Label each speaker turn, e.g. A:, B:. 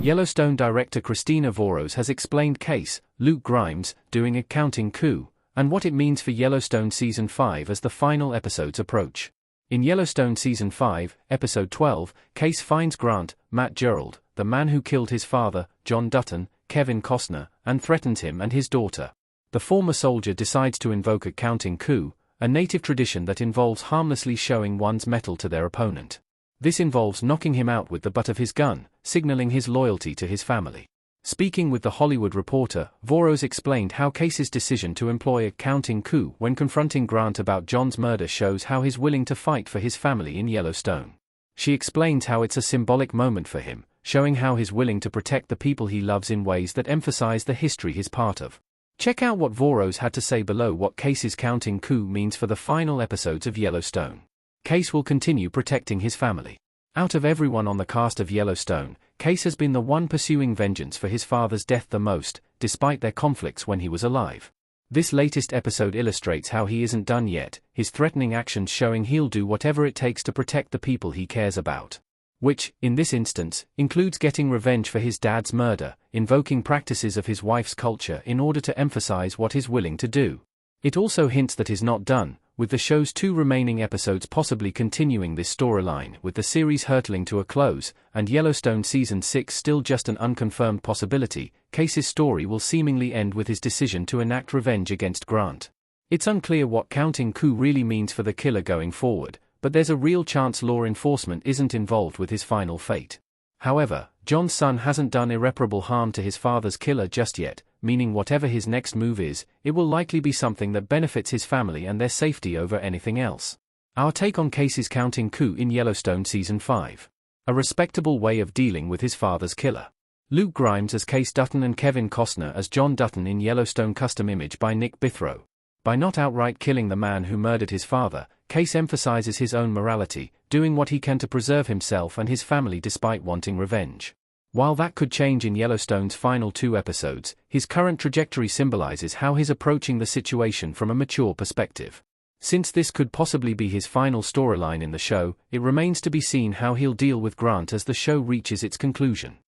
A: Yellowstone director Christina Voros has explained Kayce, Luke Grimes, doing a counting coup, and what it means for Yellowstone Season 5 as the final episodes approach. In Yellowstone Season 5, Episode 12, Kayce finds Grant, Matt Gerald, the man who killed his father, John Dutton, Kevin Costner, and threatens him and his daughter. The former soldier decides to invoke a counting coup, a native tradition that involves harmlessly showing one's mettle to their opponent. This involves knocking him out with the butt of his gun, signaling his loyalty to his family. Speaking with The Hollywood Reporter, Voros explained how Kayce's decision to employ a counting coup when confronting Grant about John's murder shows how he's willing to fight for his family in Yellowstone. She explains how it's a symbolic moment for him, showing how he's willing to protect the people he loves in ways that emphasize the history he's part of. Check out what Voros had to say below what Kayce's counting coup means for the final episodes of Yellowstone. Kayce will continue protecting his family. Out of everyone on the cast of Yellowstone, Kayce has been the one pursuing vengeance for his father's death the most, despite their conflicts when he was alive. This latest episode illustrates how he isn't done yet, his threatening actions showing he'll do whatever it takes to protect the people he cares about. Which, in this instance, includes getting revenge for his dad's murder, invoking practices of his wife's culture in order to emphasize what he's willing to do. It also hints that he's not done, with the show's 2 remaining episodes possibly continuing this storyline, with the series hurtling to a close, and Yellowstone Season 6 still just an unconfirmed possibility. Kayce's story will seemingly end with his decision to enact revenge against Grant. It's unclear what counting coup really means for the killer going forward, but there's a real chance law enforcement isn't involved with his final fate. However, John's son hasn't done irreparable harm to his father's killer just yet, meaning whatever his next move is, it will likely be something that benefits his family and their safety over anything else. Our take on Kayce's counting coup in Yellowstone Season 5. A respectable way of dealing with his father's killer. Luke Grimes as Kayce Dutton and Kevin Costner as John Dutton in Yellowstone. Custom image by Nick Bithrow. By not outright killing the man who murdered his father, Kayce emphasizes his own morality, doing what he can to preserve himself and his family despite wanting revenge. While that could change in Yellowstone's final 2 episodes, his current trajectory symbolizes how he's approaching the situation from a mature perspective. Since this could possibly be his final storyline in the show, it remains to be seen how he'll deal with Grant as the show reaches its conclusion.